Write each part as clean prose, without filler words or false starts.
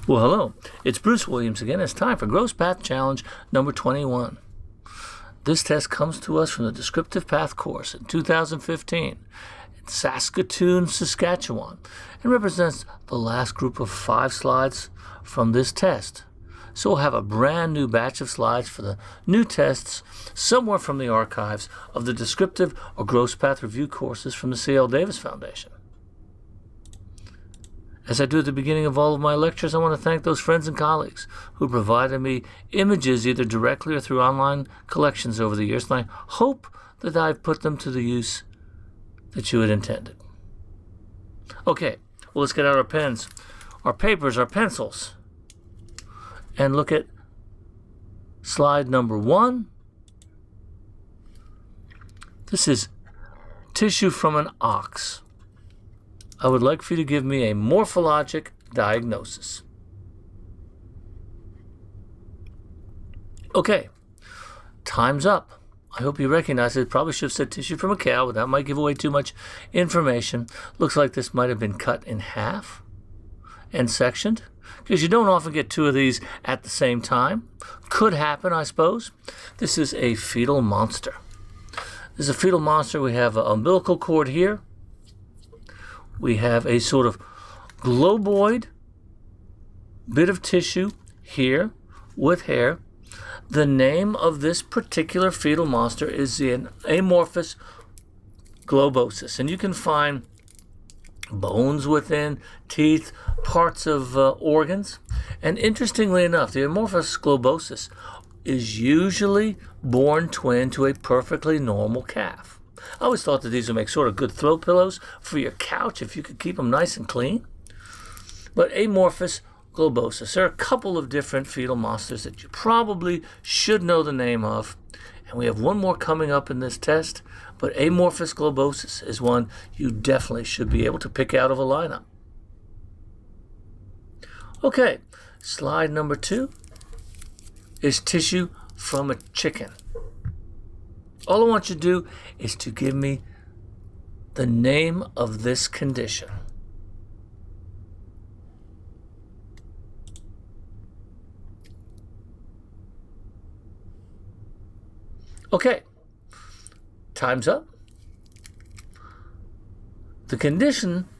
Well, hello. It's Bruce Williams again. It's time for Gross Path Challenge number 21. This test comes to us from the Descriptive Path course in 2015 in Saskatoon, Saskatchewan, and represents the last group of 5 slides from this test. So we'll have a brand new batch of slides for the new tests somewhere from the archives of the Descriptive or Gross Path Review courses from the C.L. Davis Foundation. As I do at the beginning of all of my lectures, I want to thank those friends and colleagues who provided me images either directly or through online collections over the years, and I hope that I've put them to the use that you had intended. Okay, well, let's get out our pens, our papers, our pencils, and look at slide number 1. This is tissue from an ox. I would like for you to give me a morphologic diagnosis. Okay, time's up. I hope you recognize it. Probably should have said tissue from a cow, but that might give away too much information. Looks like this might have been cut in half and sectioned, because you don't often get 2 of these at the same time. Could happen, I suppose. This is a fetal monster. This is a fetal monster. We have an umbilical cord here. We have a sort of globoid bit of tissue here with hair. The name of this particular fetal monster is the amorphous globosus. And you can find bones within, teeth, parts of organs. And interestingly enough, the amorphous globosus is usually born twin to a perfectly normal calf. I always thought that these would make sort of good throw pillows for your couch if you could keep them nice and clean. But amorphous globosus. There are a couple of different fetal monsters that you probably should know the name of. And we have one more coming up in this test. But amorphous globosus is one you definitely should be able to pick out of a lineup. Okay, slide number 2 is tissue from a chicken. All I want you to do is to give me the name of this condition. Okay, time's up. The condition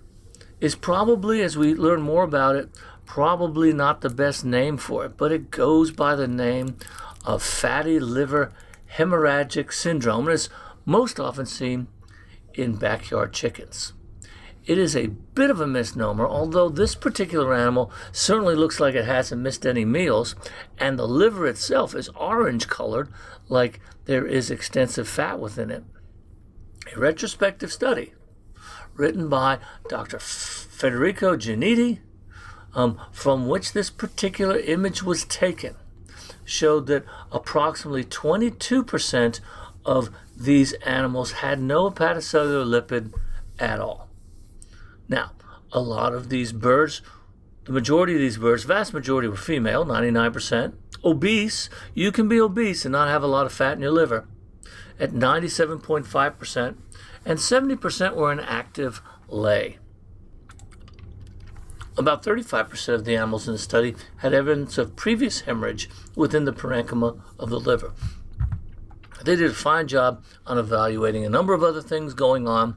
is probably, as we learn more about it, probably not the best name for it, but it goes by the name of fatty liver hemorrhagic syndrome, and is most often seen in backyard chickens. It is a bit of a misnomer, although this particular animal certainly looks like it hasn't missed any meals, and the liver itself is orange colored, like there is extensive fat within it. A retrospective study written by Dr. Federico Giannitti, from which this particular image was taken, showed that approximately 22% of these animals had no hepatocellular lipid at all. Now, a lot of these birds, the majority of these birds, vast majority were female, 99%. Obese, you can be obese and not have a lot of fat in your liver, at 97.5%, and 70% were in active lay. About 35% of the animals in the study had evidence of previous hemorrhage within the parenchyma of the liver. They did a fine job on evaluating a number of other things going on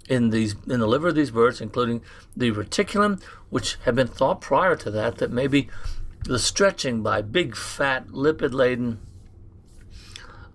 in the liver of these birds, including the reticulum, which had been thought prior to that maybe the stretching by big, fat, lipid-laden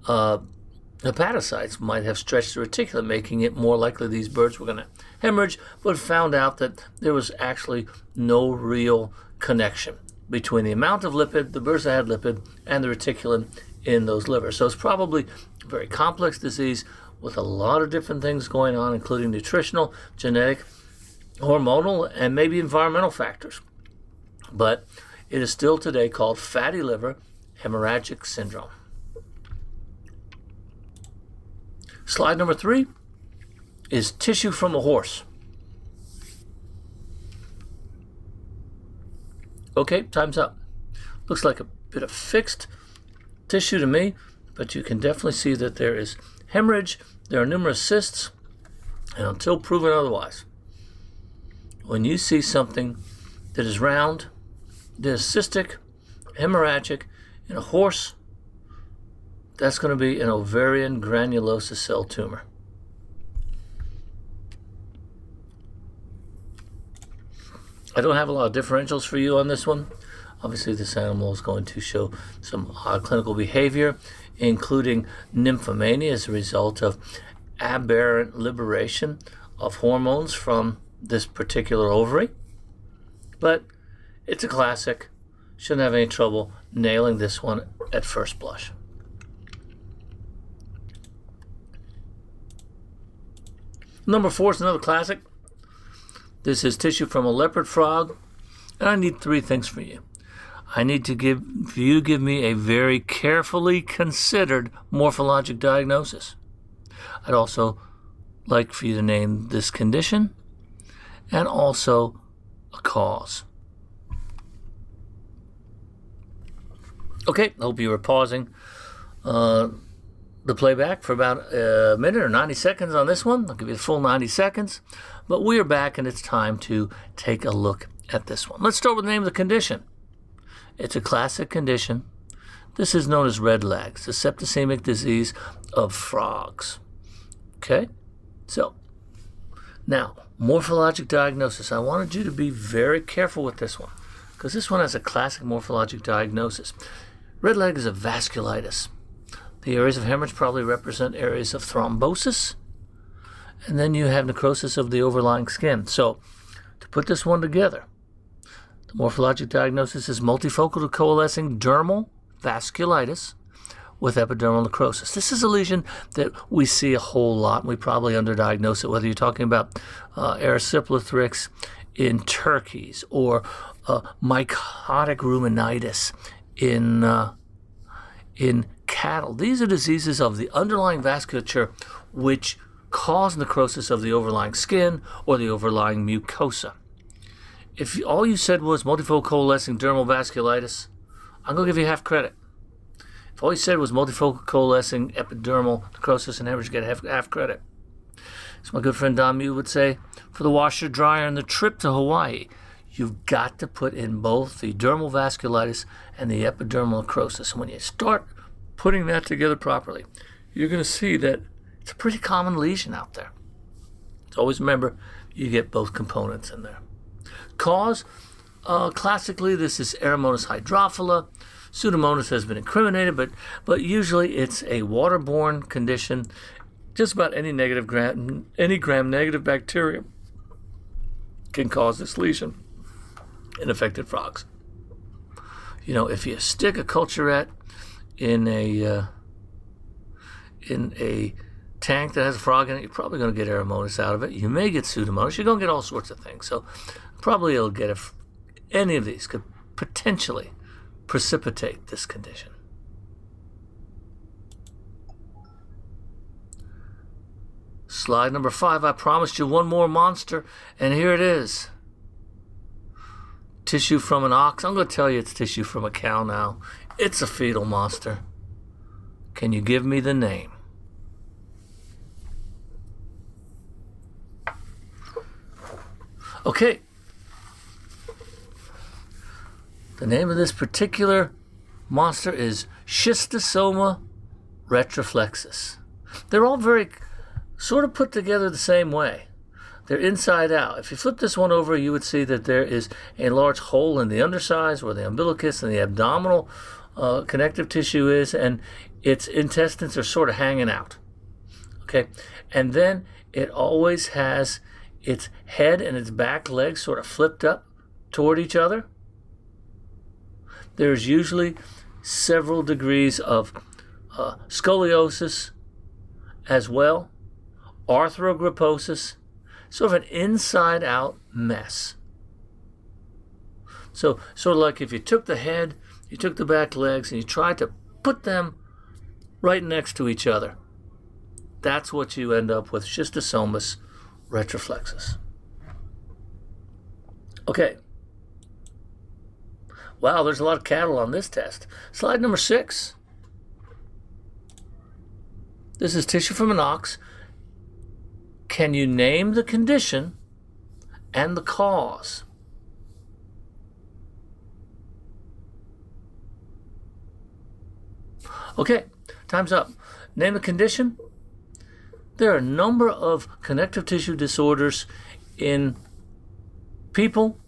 hepatocytes might have stretched the reticulum, making it more likely these birds were going to hemorrhage, but found out that there was actually no real connection between the amount of lipid, the birds that had lipid, and the reticulum in those livers. So it's probably a very complex disease with a lot of different things going on, including nutritional, genetic, hormonal, and maybe environmental factors. But it is still today called fatty liver hemorrhagic syndrome. Slide number 3 is tissue from a horse. Okay, time's up. Looks like a bit of fixed tissue to me, but you can definitely see that there is hemorrhage. There are numerous cysts, and until proven otherwise, when you see something that is round, there's cystic, hemorrhagic. In a horse, that's going to be an ovarian granulosa cell tumor. I don't have a lot of differentials for you on this one. Obviously, this animal is going to show some odd clinical behavior, including nymphomania as a result of aberrant liberation of hormones from this particular ovary. But it's a classic. Shouldn't have any trouble nailing this one at first blush. Number 4 is another classic. This is tissue from a leopard frog, and I need 3 things from you. I need to give me a very carefully considered morphologic diagnosis. I'd also like for you to name this condition and also a cause. Okay, I hope you were pausing the playback for about a minute or 90 seconds on this one. I'll give you the full 90 seconds. But we are back, and it's time to take a look at this one. Let's start with the name of the condition. It's a classic condition. This is known as red legs, the septicemic disease of frogs. Okay? So, now, morphologic diagnosis. I wanted you to be very careful with this one, because this one has a classic morphologic diagnosis. Red leg is a vasculitis. The areas of hemorrhage probably represent areas of thrombosis, and then you have necrosis of the overlying skin. So, to put this one together, the morphologic diagnosis is multifocal to coalescing dermal vasculitis with epidermal necrosis. This is a lesion that we see a whole lot, and we probably underdiagnose it, whether you're talking about erysipelathrix in turkeys or mycotic ruminitis in cattle. These are diseases of the underlying vasculature which cause necrosis of the overlying skin or the overlying mucosa. If all you said was multifocal coalescing dermal vasculitis, I'm going to give you half credit. If all you said was multifocal coalescing epidermal necrosis and hemorrhage, you get half credit. As my good friend Don Mew would say, for the washer dryer and the trip to Hawaii, you've got to put in both the dermal vasculitis and the epidermal necrosis. And when you start putting that together properly, you're going to see that it's a pretty common lesion out there. So always remember, you get both components in there. Cause, classically, this is Eromonas hydrophila. Pseudomonas has been incriminated, but usually it's a waterborne condition. Just about any gram-negative bacteria can cause this lesion in affected frogs. You know, if you stick a culturette in a tank that has a frog in it, you're probably going to get Eromonas out of it. You may get Pseudomonas. You're going to get all sorts of things. So probably you'll get any of these could potentially precipitate this condition. Slide number 5. I promised you one more monster, and here it is. Tissue from an ox. I'm going to tell you it's tissue from a cow now. It's a fetal monster. Can you give me the name? Okay. The name of this particular monster is Schistosoma retroflexus. They're all very sort of put together the same way. They're inside out. If you flip this one over, you would see that there is a large hole in the undersides where the umbilicus and the abdominal connective tissue is, and its intestines are sort of hanging out. Okay, and then it always has its head and its back legs sort of flipped up toward each other. There's usually several degrees of scoliosis as well, arthrogryposis, sort of an inside-out mess. So sort of like if you took the head, you took the back legs, and you tried to put them right next to each other. That's what you end up with, Schistosomus retroflexus. Okay. Wow, there's a lot of cattle on this test. Slide number 6. This is tissue from an ox. Can you name the condition and the cause? Okay, time's up. Name a condition. There are a number of connective tissue disorders in people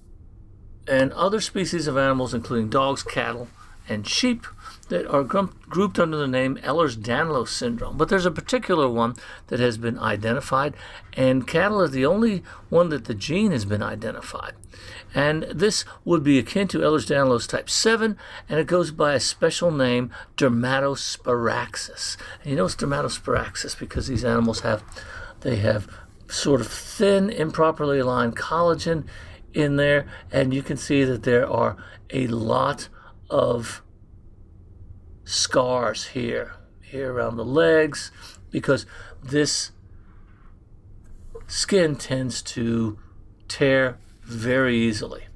and other species of animals, including dogs, cattle, and sheep, that are grouped under the name Ehlers-Danlos syndrome. But there's a particular one that has been identified, and cattle is the only one that the gene has been identified. And this would be akin to Ehlers-Danlos type 7, and it goes by a special name, dermatosparaxis. And you know it's dermatosparaxis because these animals have sort of thin, improperly aligned collagen in there, and you can see that there are a lot of scars here around the legs, because this skin tends to tear very easily.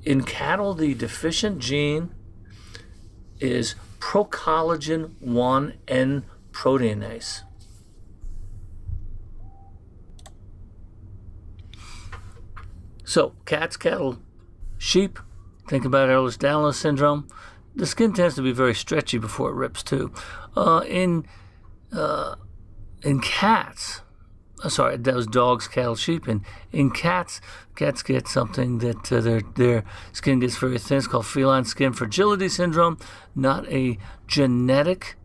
In cattle, the deficient gene is procollagen 1N proteinase. So, cats, cattle, sheep, think about Ehlers-Danlos syndrome. The skin tends to be very stretchy before it rips too. In cats, sorry, that was dogs, cattle, sheep. And in cats get something that their skin gets very thin. It's called feline skin fragility syndrome. Not a genetic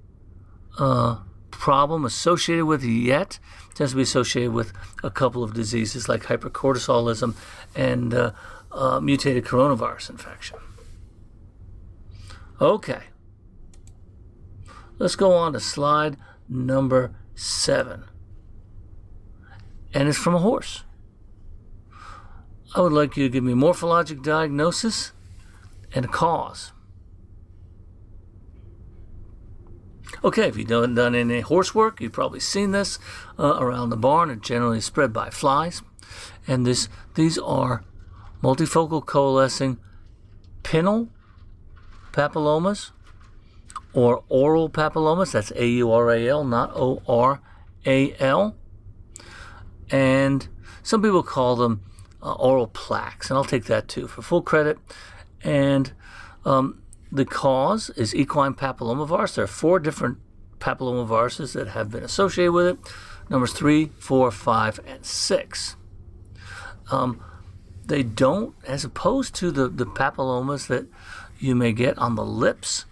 problem associated with it yet. It tends to be associated with a couple of diseases like hypercortisolism and mutated coronavirus infection. Okay. Let's go on to slide number 7. And it's from a horse. I would like you to give me a morphologic diagnosis and a cause. Okay, if you've done any horse work, you've probably seen this around the barn. It's generally spread by flies. And these are multifocal coalescing pinnal papillomas or oral papillomas. That's A-U-R-A-L, not O-R-A-L. And some people call them oral plaques, and I'll take that too for full credit. And the cause is equine papillomavirus. There are 4 different papillomaviruses that have been associated with it. Numbers 3, 4, 5, and 6. They don't, as opposed to the papillomas that you may get on the lips,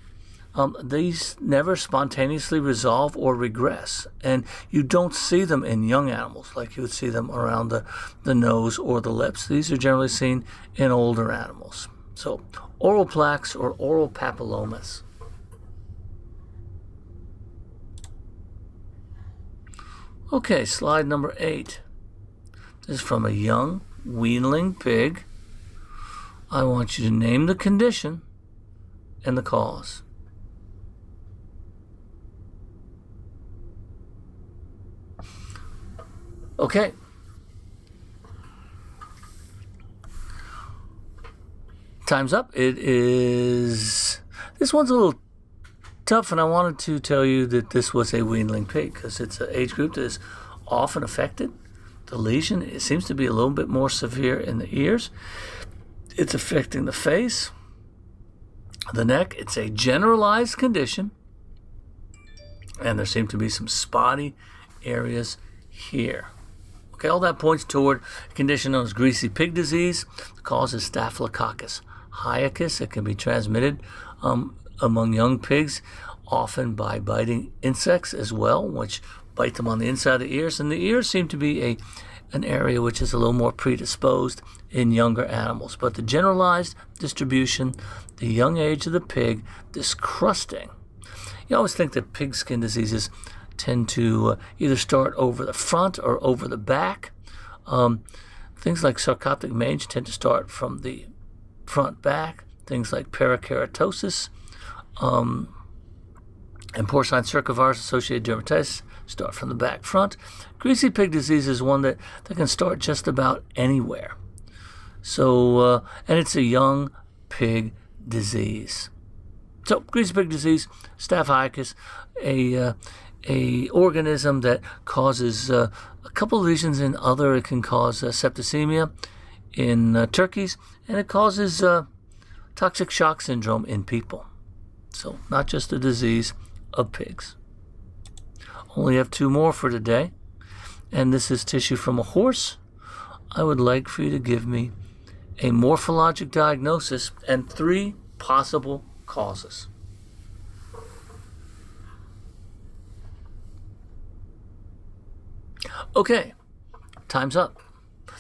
these never spontaneously resolve or regress. And you don't see them in young animals like you would see them around the nose or the lips. These are generally seen in older animals. So, oral plaques or oral papillomas. Okay, slide number 8. This is from a young weanling pig. I want you to name the condition and the cause. Okay. Time's up. This one's a little tough, and I wanted to tell you that this was a weanling pig because it's an age group that is often affected. The lesion, it seems to be a little bit more severe in the ears. It's affecting the face, the neck. It's a generalized condition, and there seem to be some spotty areas here. Okay, all that points toward a condition known as greasy pig disease. The cause is Staphylococcus hyacus. It can be transmitted among young pigs, often by biting insects as well, which bite them on the inside of the ears. And the ears seem to be an area which is a little more predisposed in younger animals. But the generalized distribution, the young age of the pig, this crusting. You always think that pig skin diseases tend to either start over the front or over the back. Things like sarcoptic mange tend to start from the front back. Things like parakeratosis and porcine circovirus-associated dermatitis start from the back front. Greasy pig disease is one that can start just about anywhere. So, and it's a young pig disease. So, greasy pig disease, Staph hyacus, a organism that causes a couple lesions in other. It can cause septicemia in turkeys, and it causes toxic shock syndrome in people. So not just a disease of pigs. Only have 2 more for today. And this is tissue from a horse. I would like for you to give me a morphologic diagnosis and 3 possible causes. Okay, time's up.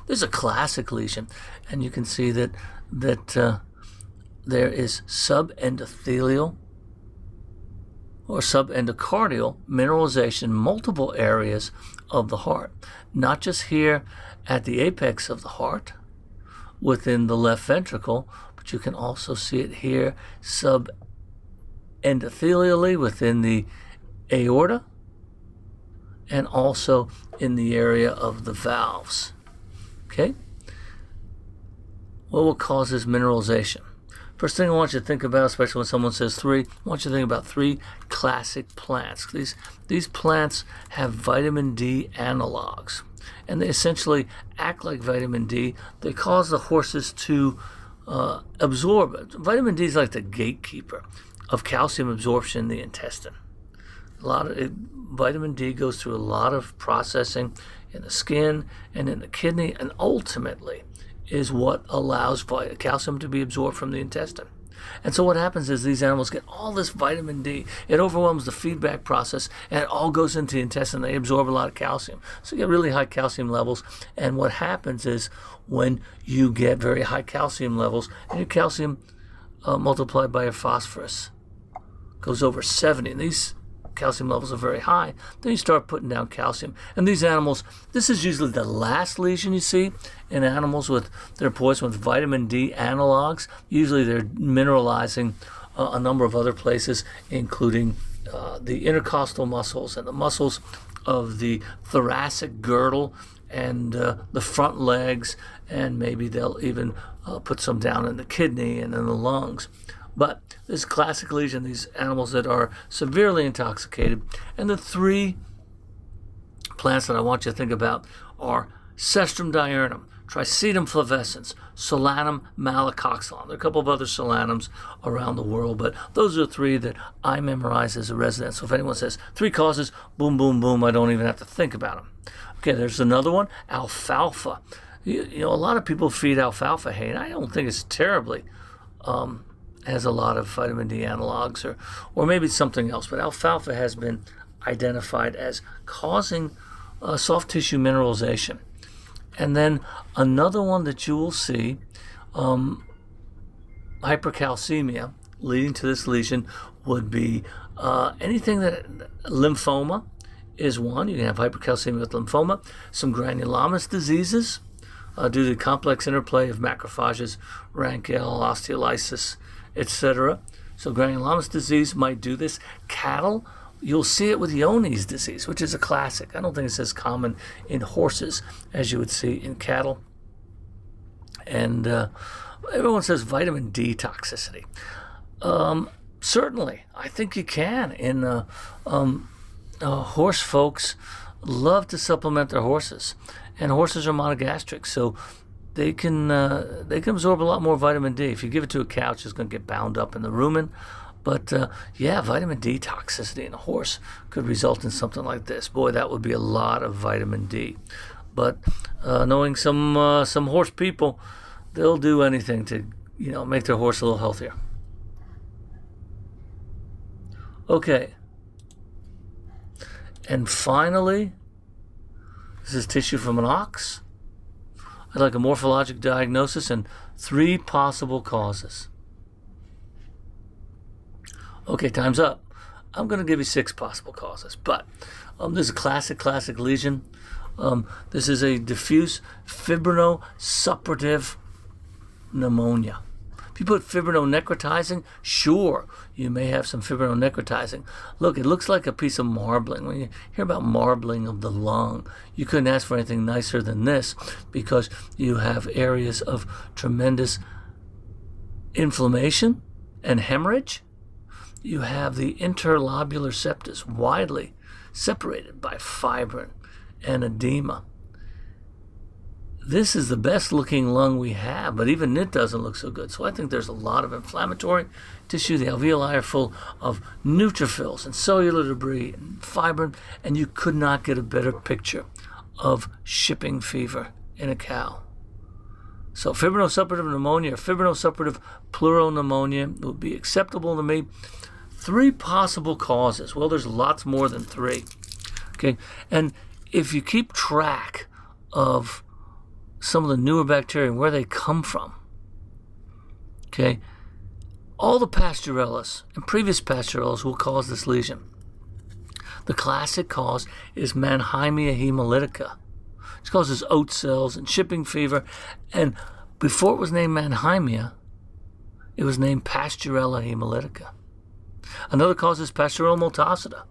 This is a classic lesion, and you can see that there is subendothelial or subendocardial mineralization, multiple areas of the heart, not just here at the apex of the heart within the left ventricle, but you can also see it here subendothelially within the aorta and also in the area of the valves. Okay? What causes mineralization? First thing I want you to think about, especially when someone says 3, I want you to think about 3 classic plants. These plants have vitamin D analogs, and they essentially act like vitamin D. They cause the horses to absorb it. Vitamin D is like the gatekeeper of calcium absorption in the intestine. Vitamin D goes through a lot of processing in the skin and in the kidney, and ultimately is what allows calcium to be absorbed from the intestine. And so what happens is these animals get all this vitamin D. It overwhelms the feedback process, and it all goes into the intestine. They absorb a lot of calcium. So you get really high calcium levels. And what happens is when you get very high calcium levels, and your calcium multiplied by your phosphorus goes over 70, and these calcium levels are very high, then you start putting down calcium. And these animals, this is usually the last lesion you see in animals with their poison with vitamin D analogs. Usually they're mineralizing a number of other places, including the intercostal muscles and the muscles of the thoracic girdle and the front legs, and maybe they'll even put some down in the kidney and in the lungs. But this classic lesion, these animals that are severely intoxicated. And the 3 plants that I want you to think about are Cestrum diurnum, Trisetum flavescens, Solanum malacoxylon. There are a couple of other solanums around the world, but those are 3 that I memorize as a resident. So if anyone says 3 causes, boom, boom, boom, I don't even have to think about them. Okay, there's another one, alfalfa. You know, a lot of people feed alfalfa hay, and I don't think it's terribly has a lot of vitamin D analogs, or maybe something else. But alfalfa has been identified as causing soft tissue mineralization. And then another one that you will see, hypercalcemia leading to this lesion, would be anything that lymphoma is one. You can have hypercalcemia with lymphoma, some granulomatous diseases due to the complex interplay of macrophages, rankel, osteolysis, etc. So granulomatous disease might do this. Cattle, you'll see it with Johne's disease, which is a classic. I don't think it's as common in horses as you would see in cattle. And everyone says vitamin D toxicity. Certainly, I think you can. Horse folks love to supplement their horses, and horses are monogastric, so they can absorb a lot more vitamin D. If you give it to a cow, it's just going to get bound up in the rumen. But yeah, vitamin D toxicity in a horse could result in something like this. Boy, that would be a lot of vitamin D. But knowing some horse people, they'll do anything to make their horse a little healthier. Okay. And finally, this is tissue from an ox. I'd like a morphologic diagnosis and 3 possible causes. Okay, time's up. I'm going to give you 6 possible causes, but this is a classic lesion. This is a diffuse fibrinosuppurative pneumonia. If you put fibrinonecrotizing, sure, you may have some fibrinonecrotizing. Look, it looks like a piece of marbling. When you hear about marbling of the lung, you couldn't ask for anything nicer than this, because you have areas of tremendous inflammation and hemorrhage. You have the interlobular septus widely separated by fibrin and edema. this is the best looking lung we have, but even it doesn't look so good. So I think there's a lot of inflammatory tissue. The alveoli are full of neutrophils and cellular debris and fibrin, and you could not get a better picture of shipping fever in a cow. So fibrinosuppurative pneumonia or fibrinosuppurative pleuropneumonia would be acceptable to me. 3 possible causes. Well, there's lots more than 3. Okay, and if you keep track of some of the newer bacteria and where they come from, okay, all the Pastorellas and previous Pastorellas will cause this lesion. The classic cause is Mannheimia hemolytica. It causes oat cells and shipping fever, and before it was named Mannheimia, it was named Pastorella hemolytica. Another cause is Pastorella multocida.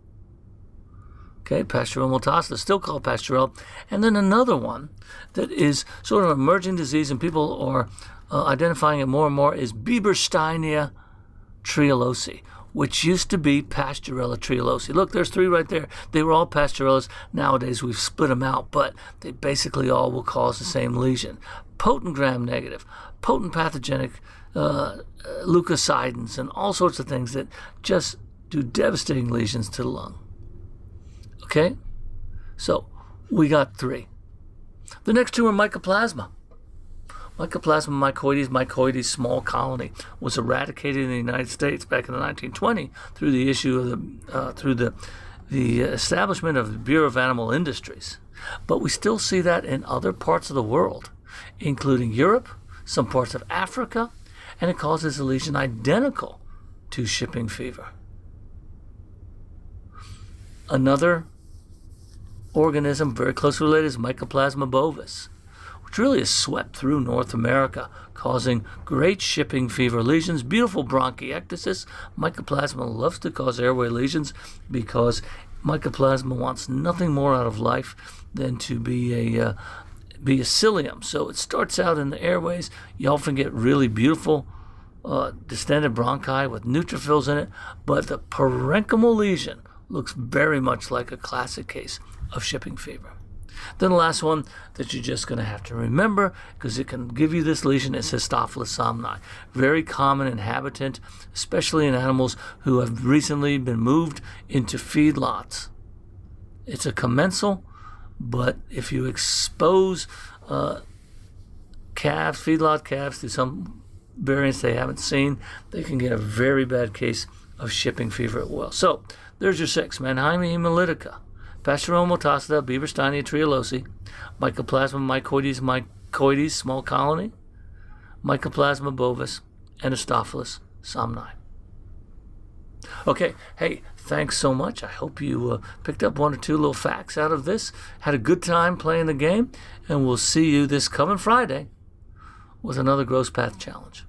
Okay, Pastorella multocida, still called Pastorella. And then another one that is sort of an emerging disease, and people are identifying it more and more, is Biebersteinia trialosi, which used to be Pastorella trialosi. Look, there's 3 right there. They were all Pastorellas. Nowadays, we've split them out, but they basically all will cause the same lesion. Potent gram-negative, potent pathogenic leukocidins, and all sorts of things that just do devastating lesions to the lung. Okay? So, we got 3. The next 2 are mycoplasma. Mycoplasma mycoides small colony was eradicated in the United States back in the 1920s through the issue of the establishment of the Bureau of Animal Industries. But we still see that in other parts of the world, including Europe, some parts of Africa, and it causes a lesion identical to shipping fever. Another organism very closely related is Mycoplasma bovis, which really has swept through North America, causing great shipping fever lesions, beautiful bronchiectasis. Mycoplasma loves to cause airway lesions because Mycoplasma wants nothing more out of life than to be a cilium. So it starts out in the airways. You often get really beautiful distended bronchi with neutrophils in it, but the parenchymal lesion looks very much like a classic case of shipping fever. Then the last one that you're just going to have to remember, because it can give you this lesion, is Cystophilus somni. Very common inhabitant, especially in animals who have recently been moved into feedlots. It's a commensal, but if you expose calves, feedlot calves, to some variants they haven't seen, they can get a very bad case of shipping fever as well. So there's your 6. Mannheimia hemolytica, Pastorella multocida, Biebersteinia trialosi, Mycoplasma mycoides small colony, Mycoplasma bovis, and Cystophilus somni. Okay, hey, thanks so much. I hope you picked up 1 or 2 little facts out of this, had a good time playing the game, and we'll see you this coming Friday with another Gross Path Challenge.